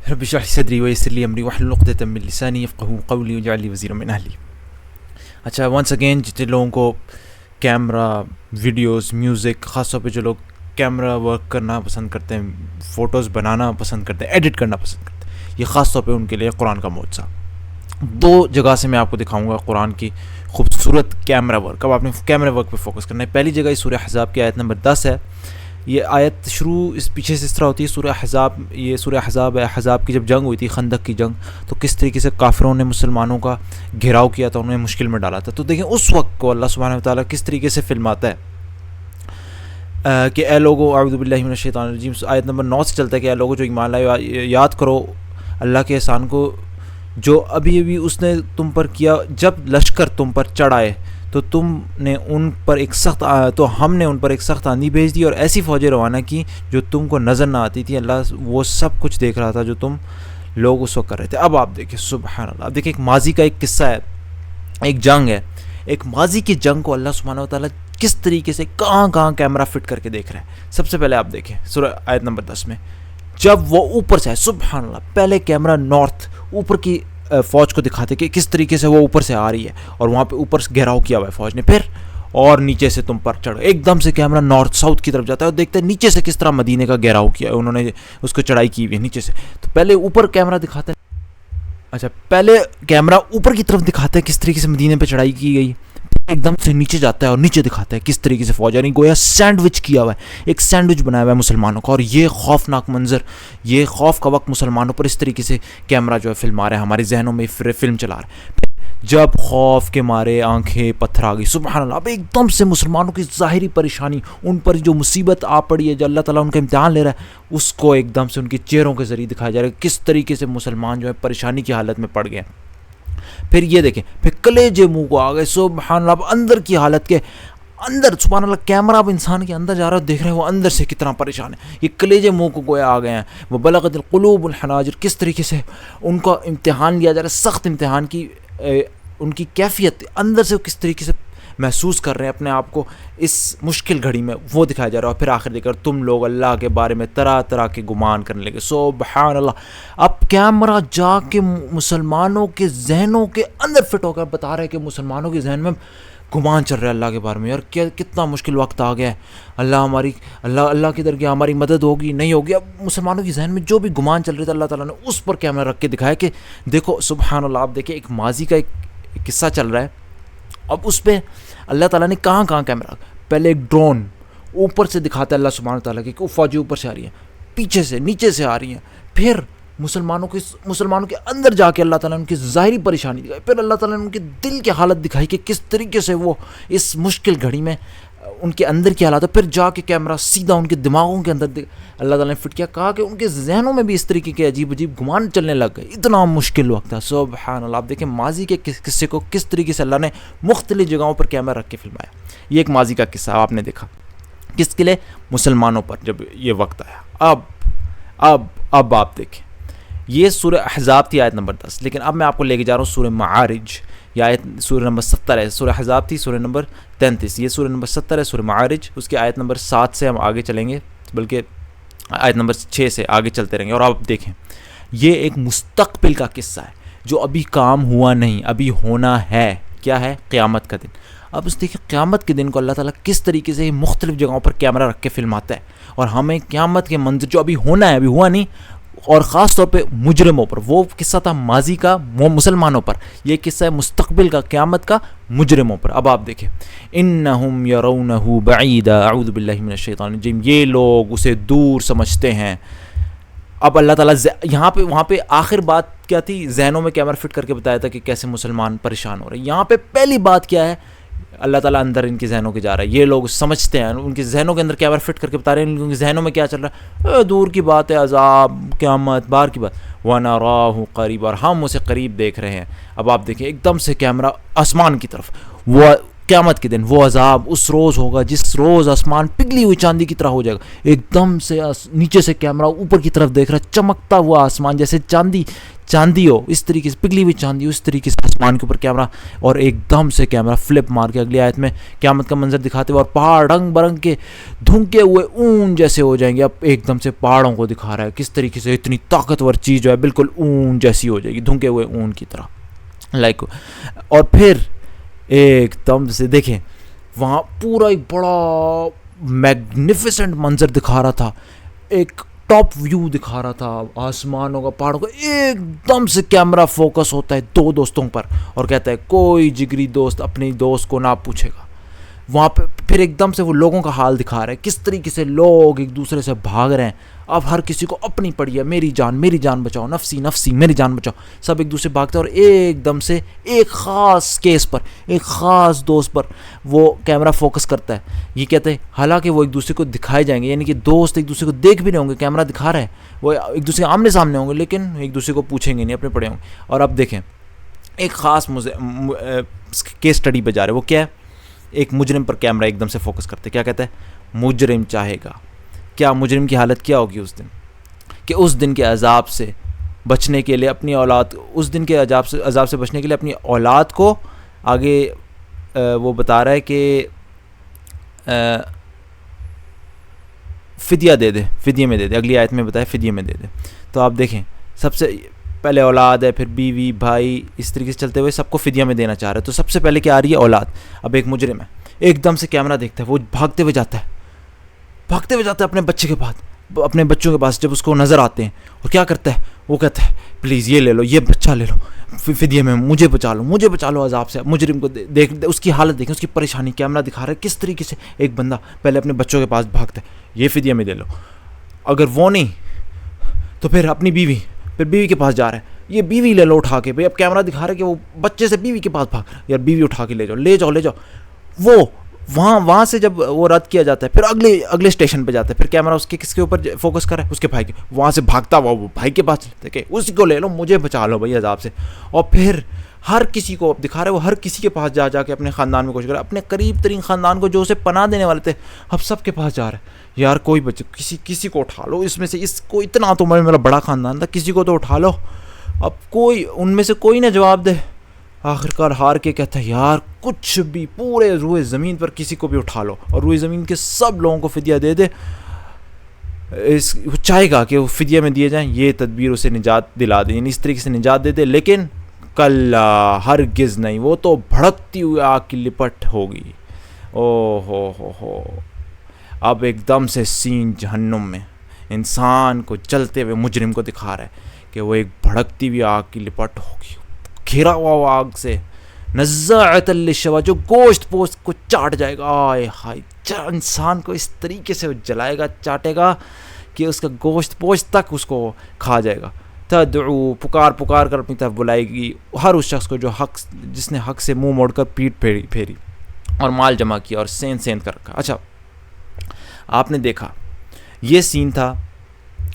رب اشرح لي صدری ویسر لی امری واحلل عقدۃ من لسانی یفقهوا قولی واجعل لي وزیرا من اہلی. اچھا ونس اگین جتنے لوگوں کو کیمرہ ویڈیوز میوزک، خاص طور پہ جو لوگ کیمرہ ورک کرنا پسند کرتے ہیں، فوٹوز بنانا پسند کرتے ہیں، ایڈٹ کرنا پسند کرتے ہیں، یہ خاص طور پہ ان کے لیے قرآن کا معجزہ. دو جگہ سے میں آپ کو دکھاؤں گا قرآن کی خوبصورت کیمرہ ورک. اب آپ نے کیمرہ ورک پہ فوکس کرنا ہے. پہلی جگہ یہ سورہ احزاب کی آیت نمبر 10 ہے. یہ آیت شروع اس پیچھے سے اس طرح ہوتی ہے. سورہ احزاب ہے. احزاب کی جب جنگ ہوئی تھی، خندق کی جنگ، تو کس طریقے سے کافروں نے مسلمانوں کا گھیراؤ کیا تھا، انہیں مشکل میں ڈالا تھا. تو دیکھیں اس وقت کو اللہ سبحانہ و تعالیٰ کس طریقے سے فلماتا ہے کہ اے لوگو اعوذ باللہ من الشیطان الرجیم. آیت نمبر 9 سے چلتا ہے کہ اے لوگو جو ایمان لائے، یاد کرو اللہ کے احسان کو جو ابھی اس نے تم پر کیا. جب لشکر تم پر چڑھ آئے تو ہم نے ان پر ایک سخت آندھی بھیج دی اور ایسی فوجیں روانہ کی جو تم کو نظر نہ آتی تھی. اللہ وہ سب کچھ دیکھ رہا تھا جو تم لوگ اس وقت کر رہے تھے. اب آپ دیکھیں سبحان اللہ. اب دیکھیں ایک ماضی کا ایک قصہ ہے، ایک جنگ ہے. ایک ماضی کی جنگ کو اللہ سبحانہ و تعالیٰ کس طریقے سے کہاں کیمرہ فٹ کر کے دیکھ رہا ہے. سب سے پہلے آپ دیکھیں سورہ آیت نمبر 10 میں جب وہ اوپر سے آئے، سبحان اللہ، پہلے کیمرہ نارتھ اوپر کی فوج کو دکھاتے کہ کس طریقے سے وہ اوپر سے آ رہی ہے اور وہاں پہ اوپر سے گھیراؤ کیا ہوا ہے فوج نے. پھر اور نیچے سے تم پر چڑھ، ایک دم سے کیمرہ نارتھ ساؤتھ کی طرف جاتا ہے اور دیکھتے ہیں نیچے سے کس طرح مدینے کا گھیراؤ کیا ہے، انہوں نے اس کو چڑھائی کی ہوئی ہے نیچے سے. تو پہلے اوپر کیمرہ دکھاتا ہے، اچھا پہلے کیمرہ اوپر کی طرف دکھاتا ہے کس طریقے سے مدینے پہ چڑھائی کی گئی، ایک دم سے نیچے جاتا ہے اور نیچے دکھاتا ہے کس طریقے سے فوج، یعنی گویا سینڈوچ کیا ہوا ہے، ایک سینڈوچ بنایا ہوا ہے مسلمانوں کا. اور یہ خوفناک منظر، یہ خوف کا وقت مسلمانوں پر اس طریقے سے کیمرہ جو ہے فلم آ رہا ہے، ہمارے ذہنوں میں فلم چلا رہا ہے. جب خوف کے مارے آنکھیں پتھر آ گئی، سبحان اللہ. اب ایک دم سے مسلمانوں کی ظاہری پریشانی، ان پر جو مصیبت آ پڑی ہے، جو اللہ تعالیٰ ان کا امتحان لے رہا ہے، اس کو ایک دم سے ان کے چہروں کے ذریعے دکھایا جا رہا ہے کس طریقے سے مسلمان جو ہے پریشانی کی حالت میں پڑ گئے. پھر یہ دیکھیں، پھر کلیجے منہ کو آ گئے، سبحان اللہ. اب اندر کی حالت کے اندر، سبحان اللہ، کیمرہ اب انسان کے اندر جا رہا ہے، دیکھ رہے ہیں وہ اندر سے کتنا پریشان ہے. یہ کلیجے منہ کو گویا آ گئے ہیں. وہ بلغت القلوب الحناجر، کس طریقے سے ان کا امتحان لیا جا رہا ہے، سخت امتحان کی ان کی کیفیت اندر سے کس طریقے سے محسوس کر رہے ہیں اپنے آپ کو اس مشکل گھڑی میں، وہ دکھایا جا رہا ہے. اور پھر آخر دیکھ کر تم لوگ اللہ کے بارے میں طرح کے گمان کرنے لگے. سبحان اللہ. اب کیمرہ جا کے مسلمانوں کے ذہنوں کے اندر فٹ ہو کر بتا رہا ہے کہ مسلمانوں کے ذہن میں گمان چل رہا ہے اللہ کے بارے میں. اور کتنا مشکل وقت آ گیا ہے، اللہ کی درگاہ ہماری مدد ہوگی نہیں ہوگی. اب مسلمانوں کے ذہن میں جو بھی گمان چل رہا تھا، اللہ تعالیٰ نے اس پر کیمرہ رکھ کے دکھایا کہ دیکھو سبحان اللہ. آپ دیکھیں ایک ماضی کا ایک قصہ چل رہا ہے. اب اس پہ اللہ تعالیٰ نے کہاں کیمرہ، پہلے ایک ڈرون اوپر سے دکھاتا ہے اللہ سبحانہ و تعالیٰ کی کہ وہ فوجی اوپر سے آ رہی ہیں، پیچھے سے نیچے سے آ رہی ہیں. پھر مسلمانوں کے اندر جا کے اللہ تعالیٰ نے ان کی ظاہری پریشانی دکھائی. پھر اللہ تعالیٰ نے ان کے دل کی حالت دکھائی کہ کس طریقے سے وہ اس مشکل گھڑی میں ان کے اندر کی حالت ہے. پھر جا کے کیمرہ سیدھا ان کے دماغوں کے اندر اللہ تعالیٰ نے فٹ کیا، کہا کہ ان کے ذہنوں میں بھی اس طریقے کے عجیب گمان چلنے لگ گئے. اتنا مشکل وقت تھا. سبحان اللہ. آپ دیکھیں ماضی کے قصے کو کس طریقے سے اللہ نے مختلف جگہوں پر کیمرہ رکھ کے فلمایا. یہ ایک ماضی کا قصہ آپ نے دیکھا، کس کے لیے؟ مسلمانوں پر جب یہ وقت آیا. اب آپ دیکھیں، یہ سورہ احزاب تھی آیت نمبر 10، لیکن اب میں آپ کو لے کے جا رہا ہوں سورہ معارج. یہ آیت سورہ نمبر 70 ہے. سورہ احزاب تھی سورہ نمبر 33، یہ سورہ نمبر 70 ہے سورہ معارج. اس کی آیت نمبر 7 سے ہم آگے چلیں گے، بلکہ آیت نمبر 6 سے آگے چلتے رہیں گے. اور آپ دیکھیں یہ ایک مستقبل کا قصہ ہے جو ابھی کام ہوا نہیں، ابھی ہونا ہے. کیا ہے؟ قیامت کا دن. اب اس دیکھیں قیامت کے دن کو اللہ تعالیٰ کس طریقے سے مختلف جگہوں پر کیمرہ رکھ کے فلماتا ہے، اور ہمیں قیامت کے منظر جو ابھی ہونا ہے، ابھی ہوا نہیں، اور خاص طور پہ مجرموں پر. وہ قصہ تھا ماضی کا مسلمانوں پر، یہ قصہ ہے مستقبل کا قیامت کا مجرموں پر. اب آپ دیکھیں انہم یرونہ بعیدا اعوذ باللہ من الشیطان الرجیم، یہ لوگ اسے دور سمجھتے ہیں. اب اللہ تعالیٰ وہاں پہ آخر بات کیا تھی؟ ذہنوں میں کیمرہ فٹ کر کے بتایا تھا کہ کیسے مسلمان پریشان ہو رہے ہیں. یہاں پہ پہلی بات کیا ہے؟ اللہ تعالیٰ اندر ان کے ذہنوں کے جا رہا ہے. یہ لوگ سمجھتے ہیں، ان کے ذہنوں کے اندر کیمرہ فٹ کر کے بتا رہے ہیں ان کے ذہنوں میں کیا چل رہا ہے. دور کی بات ہے، عذاب قیامت بار کی بات. وَنَرَاهُ قَرِيبًا، اور ہم اسے قریب دیکھ رہے ہیں. اب آپ دیکھیں ایک دم سے کیمرہ آسمان کی طرف. وہ قیامت کے دن وہ عذاب اس روز ہوگا جس روز آسمان پگھلی ہوئی چاندی کی طرح ہو جائے گا. ایک دم سے نیچے سے کیمرہ اوپر کی طرف دیکھ رہا ہے، چمکتا ہوا آسمان جیسے چاندی چاندی ہو اس طریقے سے, پگھلی ہوئی چاندی ہو اس طریقے سے آسمان کے اوپر کیمرہ, اور ایک دم سے کیمرہ فلپ مار کے اگلی آیت میں قیامت کا منظر دکھاتے ہوئے, اور پہاڑ رنگ برنگ کے دھنکے ہوئے اون جیسے ہو جائیں گے. اب ایک دم سے پہاڑوں کو دکھا رہا ہے کس طریقے سے اتنی طاقتور چیز جو ہے بالکل اون جیسی ہو جائے گی, دھنکے ہوئے اون کی طرح لائک. اور پھر ایک دم سے دیکھیں وہاں پورا ایک بڑا میگنیفیسنٹ منظر دکھا رہا تھا, ایک ٹاپ ویو دکھا رہا تھا آسمانوں کا, پہاڑوں کا. ایک دم سے کیمرہ فوکس ہوتا ہے دو دوستوں پر اور کہتا ہے کوئی جگری دوست اپنے دوست کو نہ پوچھے گا. وہاں پہ پھر ایک دم سے وہ لوگوں کا حال دکھا رہا ہے کس طریقے سے لوگ ایک دوسرے سے بھاگ رہے ہیں. اب ہر کسی کو اپنی پڑی ہے, میری جان بچاؤ, نفسی نفسی میری جان بچاؤ, سب ایک دوسرے بھاگتے ہیں. اور ایک دم سے ایک خاص کیس پر, ایک خاص دوست پر وہ کیمرہ فوکس کرتا ہے. یہ کہتے ہیں حالانکہ وہ ایک دوسرے کو دکھائے جائیں گے, یعنی کہ دوست ایک دوسرے کو دیکھ بھی نہیں ہوں گے, کیمرہ دکھا رہے ہیں, وہ ایک دوسرے کے آمنے سامنے ہوں گے لیکن ایک دوسرے کو پوچھیں گے نہیں, اپنے پڑے ہوں گے. اور اب دیکھیں ایک خاص کیس اسٹڈی پہ جا رہے ہیں. وہ کیا ہے, ایک مجرم پر کیمرہ ایک دم سے فوکس کرتے. کیا کہتا ہے, مجرم چاہے گا, کیا مجرم کی حالت کیا ہوگی اس دن, کہ اس دن کے عذاب سے بچنے کے لیے اپنی اولاد, اس دن کے عذاب سے بچنے کے لیے اپنی اولاد کو آگے وہ بتا رہا ہے کہ فدیہ دے دے, فدیے میں دے دے. اگلی آیت میں بتایا فدیے میں دے دے. تو آپ دیکھیں سب سے پہلے اولاد ہے, پھر بیوی, بھائی, اس طریقے سے چلتے ہوئے سب کو فدیہ میں دینا چاہ رہے ہیں. تو سب سے پہلے کیا آ رہی ہے, اولاد. اب ایک مجرم ہے, ایک دم سے کیمرہ دیکھتا ہے, وہ بھاگتے ہوئے جاتا ہے اپنے بچے کے پاس, اپنے بچوں کے پاس. جب اس کو نظر آتے ہیں اور کیا کرتا ہے, وہ کہتا ہے پلیز یہ لے لو, یہ بچہ لے لو فدیے میں, مجھے بچا لو عذاب سے. مجرم کو دیکھ, اس کی حالت دیکھیں, اس کی پریشانی. کیمرہ دکھا رہا ہے کس طریقے سے ایک بندہ پہلے اپنے بچوں کے پاس بھاگتا ہے, یہ فدیے میں دے لو. اگر وہ نہیں تو پھر اپنی بیوی, پھر بیوی کے پاس جا رہا ہے, یہ بیوی لے لو اٹھا کے. بھائی اب کیمرہ دکھا رہا ہے کہ وہ بچے سے بیوی کے پاس بھاگ, یار بیوی اٹھا کے لے جاؤ. وہ وہاں سے جب وہ رد کیا جاتا ہے, پھر اگلے اسٹیشن پہ جاتا ہے. پھر کیمرہ اس کے کس کے اوپر فوکس کر رہا ہے, اس کے بھائی کے. وہاں سے بھاگتا ہوا وہ بھائی کے پاس چلتا ہے کہ اسی کو لے لو, مجھے بچا لو بھائی عذاب سے. اور پھر ہر کسی کو دکھا رہا ہے, وہ ہر کسی کے پاس جا کے اپنے خاندان میں کوشش کر رہا ہے, اپنے قریب ترین خاندان کو جو اسے پناہ دینے والے تھے, اب سب کے پاس جا رہا ہے. یار کوئی بچے, کسی کو اٹھا لو اس میں سے, اس کو اتنا تو میرا بڑا خاندان تھا, کسی کو تو اٹھا لو. اب کوئی ان میں سے کوئی نہ جواب دے. آخرکار ہار کے کہتا ہے یار کچھ بھی, پورے روئے زمین پر کسی کو بھی اٹھا لو اور روئے زمین کے سب لوگوں کو فدیہ دے دے. وہ چاہے گا کہ وہ فدیہ میں دیے جائیں, یہ تدبیر اسے نجات دلا دے, یعنی اس طریقے سے نجات دے دے. لیکن کلا, ہرگز نہیں, وہ تو بھڑکتی ہوئی آگ کی لپٹ ہوگی. او ہو. اب ایک دم سے سین جہنم میں انسان کو جلتے ہوئے مجرم کو دکھا رہا ہے کہ وہ ایک بھڑکتی ہوئی آگ کی لپٹ ہوگی, گھرا ہوا آگ سے, نزاعۃ للشویٰ, جو گوشت پوشت کو چاٹ جائے گا. آئے ہائے, انسان کو اس طریقے سے جلائے گا, چاٹے گا کہ اس کا گوشت پوشت تک اس کو کھا جائے گا. تدعو, پکار کر اپنی طرف بلائے گی ہر اس شخص کو جس نے حق سے منہ موڑ کر پیٹ پھیری اور مال جمع کیا اور سین کر رکھا. اچھا آپ نے دیکھا یہ سین تھا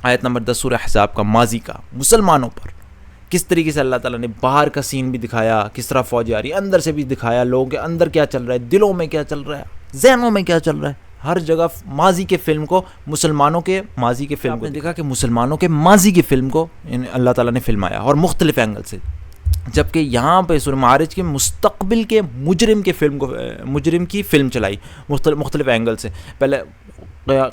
آیت نمبر 10 سورہ احزاب کا, ماضی کا, مسلمانوں پر کس طریقے سے اللہ تعالیٰ نے باہر کا سین بھی دکھایا, کس طرح فوج آ رہی ہے, اندر سے بھی دکھایا, لوگوں کے اندر کیا چل رہا ہے, دلوں میں کیا چل رہا ہے, ذہنوں میں کیا چل رہا ہے. ہر جگہ ماضی کے فلم کو, مسلمانوں کے ماضی کے فلم کو دیکھا کہ مسلمانوں کے ماضی کی فلم کو اللہ تعالیٰ نے فلمایا اور مختلف اینگل سے. جبکہ یہاں پہ سورہ معارج کے مستقبل کے مجرم کی فلم چلائی مختلف اینگل سے. پہلے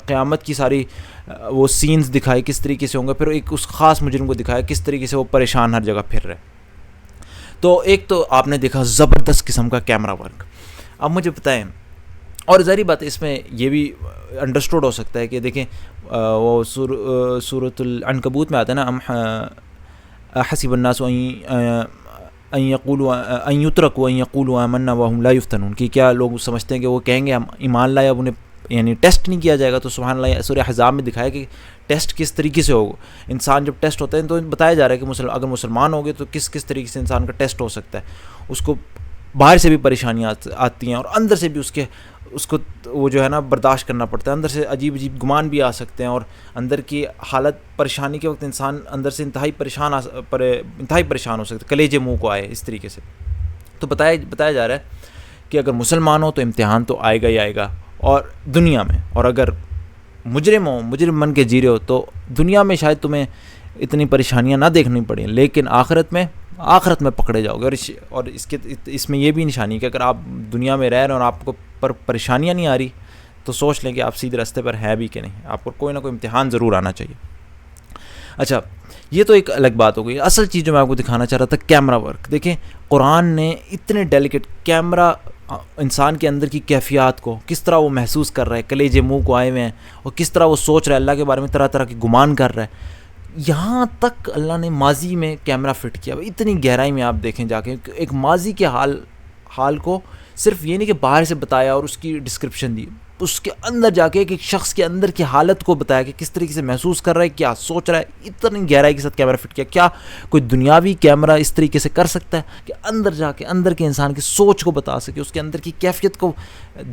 قیامت کی ساری وہ سینز دکھائے کس طریقے سے ہوں گے, پھر ایک اس خاص مجرم کو دکھایا کس طریقے سے وہ پریشان ہر جگہ پھر رہے. تو ایک تو آپ نے دیکھا زبردست قسم کا کیمرہ ورک. اب مجھے بتائیں, اور ظاہری بات ہے اس میں یہ بھی انڈرسٹوڈ ہو سکتا ہے کہ دیکھیں وہ سورۃ العنکبوت میں آتا ہے نا, حسب الناس ان یترکوا ان یقولوا آمنا وهم لا یفتنون, کہ کیا لوگ سمجھتے ہیں کہ وہ کہیں گے ہم ایمان لائے, اب انہیں یعنی ٹیسٹ نہیں کیا جائے گا. تو سبحان اللہ, سورہ احزاب میں دکھایا کہ ٹیسٹ کس طریقے سے ہوگا. انسان جب ٹیسٹ ہوتا ہے تو بتایا جا رہا ہے کہ اگر مسلمان ہو گئے تو کس طریقے سے انسان کا ٹیسٹ ہو سکتا ہے. اس کو باہر سے بھی پریشانیاں آتی ہیں اور اندر سے بھی اس کو وہ جو ہے نا برداشت کرنا پڑتا ہے. اندر سے عجیب گمان بھی آ سکتے ہیں, اور اندر کی حالت پریشانی کے وقت انسان اندر سے انتہائی پریشان ہو سکتا ہے, کلیجے منہ کو آئے اس طریقے سے. تو بتایا جا رہا ہے کہ اگر مسلمان ہو تو امتحان تو آئے گا ہی آئے گا اور دنیا میں, اور اگر مجرم بن کے جی رہے ہو تو دنیا میں شاید تمہیں اتنی پریشانیاں نہ دیکھنی پڑیں، لیکن آخرت میں پکڑے جاؤ گے. اور اس میں یہ بھی نشانی ہے کہ اگر آپ دنیا میں رہ رہے ہیں اور آپ کو پر پریشانیاں نہیں آ رہی تو سوچ لیں کہ آپ سیدھے راستے پر ہیں بھی کہ نہیں. آپ کو کوئی نہ کوئی امتحان ضرور آنا چاہیے. اچھا، یہ تو ایک الگ بات ہو گئی. اصل چیز جو میں آپ کو دکھانا چاہ رہا تھا کیمرہ ورک. دیکھیں قرآن نے اتنے ڈیلیکیٹ کیمرہ انسان کے اندر کی کیفیات کو، کس طرح وہ محسوس کر رہا ہے، کلیجے منہ کو آئے ہوئے ہیں، اور کس طرح وہ سوچ رہا ہے اللہ کے بارے میں، طرح طرح کے گمان کر رہا ہے. یہاں تک اللہ نے ماضی میں کیمرہ فٹ کیا. اتنی گہرائی میں آپ دیکھیں جا کے ایک ماضی کے حال کو صرف یہ نہیں کہ باہر سے بتایا اور اس کی ڈسکرپشن دی، اس کے اندر جا کے ایک شخص کے اندر کی حالت کو بتایا کہ کس طریقے سے محسوس کر رہا ہے، کیا سوچ رہا ہے. اتنی گہرائی کے ساتھ کیمرہ فٹ کیا. کیا کوئی دنیاوی کیمرہ اس طریقے سے کر سکتا ہے کہ اندر جا کے اندر کے انسان کی سوچ کو بتا سکے، اس کے اندر کی کیفیت کو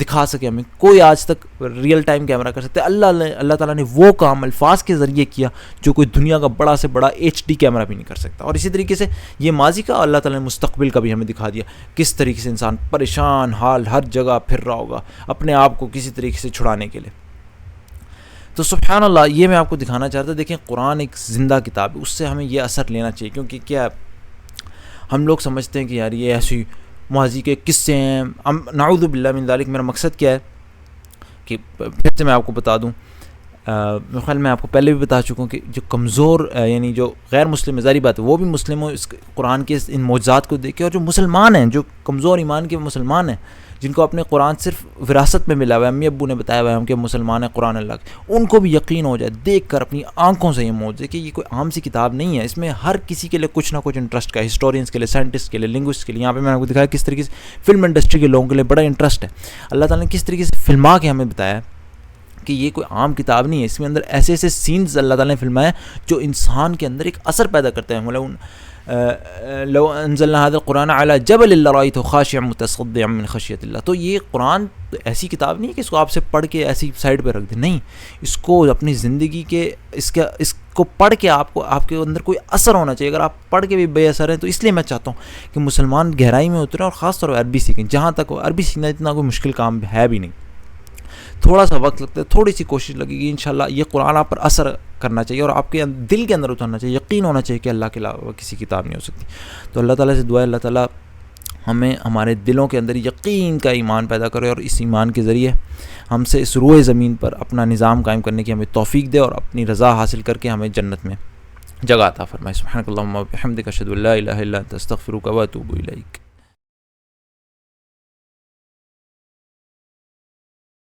دکھا سکے ہمیں؟ کوئی آج تک ریئل ٹائم کیمرہ کر سکتے. اللہ تعالیٰ نے وہ کام الفاظ کے ذریعے کیا جو کوئی دنیا کا بڑا سے بڑا HD کیمرہ بھی نہیں کر سکتا. اور اسی طریقے سے یہ ماضی کا، اللہ تعالیٰ نے مستقبل کا بھی ہمیں دکھا دیا، کس طریقے سے انسان پریشان حال ہر جگہ پھر رہا ہوگا اپنے آپ کو کسی طریقے سے چھڑانے کے لیے. تو سبحان اللہ، یہ میں آپ کو دکھانا چاہتا. دیکھیں قرآن ایک زندہ کتاب ہے، اس سے ہمیں یہ اثر لینا چاہیے. کیونکہ کیا ہم لوگ سمجھتے ہیں کہ یار یہ ایسی ماضی کے قصے ہیں، نعوذ باللہ من ذالک. میرا مقصد کیا ہے کہ پھر سے میں آپ کو بتا دوں، میرے خیال میں آپ کو پہلے بھی بتا چکا ہوں کہ جو کمزور یعنی جو غیر مسلم ظاہری بات ہے وہ بھی مسلم ہو اس قرآن کے ان معجزات کو دیکھ کے، اور جو مسلمان ہیں، جو کمزور ایمان کے مسلمان ہیں، جن کو اپنے قرآن صرف وراثت میں ملا ہوا ہے، امی ابو نے بتایا ہوا ہے ہم کہ مسلمان ہیں قرآن اللہ کے، ان کو بھی یقین ہو جائے دیکھ کر اپنی آنکھوں سے یہ معجزے کہ یہ کوئی عام سی کتاب نہیں ہے. اس میں ہر کسی کے لیے کچھ نہ کچھ انٹرسٹ کا، ہسٹورینس کے لیے، سائنٹسٹ کے لیے، لنگوسٹ کے لیے. یہاں پہ میں نے آپ کو دکھایا کس طریقے سے فلم انڈسٹری کے لوگوں کے لیے بڑا انٹرسٹ ہے. اللہ تعالیٰ نے کس طریقے سے فلما کے ہمیں بتایا کہ یہ کوئی عام کتاب نہیں ہے. اس میں اندر ایسے ایسے سینز اللہ تعالیٰ نے فلمایا جو انسان کے اندر ایک اثر پیدا کرتے ہیں. لو انزلنا هذا القرآن على جبل لرأيته خاشعا متصدعا من خشية اللہ. تو یہ قرآن ایسی کتاب نہیں ہے کہ اس کو آپ سے پڑھ کے ایسی سائڈ پہ رکھ دیں، نہیں، اس کو اپنی زندگی کے اس کو پڑھ کے آپ کے اندر کوئی اثر ہونا چاہیے. اگر آپ پڑھ کے بھی بے اثر ہیں تو اس لیے میں چاہتا ہوں کہ مسلمان گہرائی میں اتریں اور خاص طور پر عربی سیکھیں. جہاں تک عربی سیکھنا اتنا کوئی مشکل کام ہے بھی نہیں، تھوڑا سا وقت لگتا ہے، تھوڑی سی کوشش لگے گی، انشاءاللہ یہ قرآن آپ پر اثر کرنا چاہیے اور آپ کے دل کے اندر اترنا چاہیے. یقین ہونا چاہیے کہ اللہ کے علاوہ کسی کتاب نہیں ہو سکتی. تو اللہ تعالیٰ سے دعا ہے اللہ تعالیٰ ہمیں ہمارے دلوں کے اندر یقین کا ایمان پیدا کرے اور اس ایمان کے ذریعے ہم سے اس روئے زمین پر اپنا نظام قائم کرنے کی ہمیں توفیق دے اور اپنی رضا حاصل کر کے ہمیں جنت میں جگہ عطا فرمائے. سبحانک اللہم و بحمدک اشہد ان لا الہ الا انت استغفرک و اتوب الیک.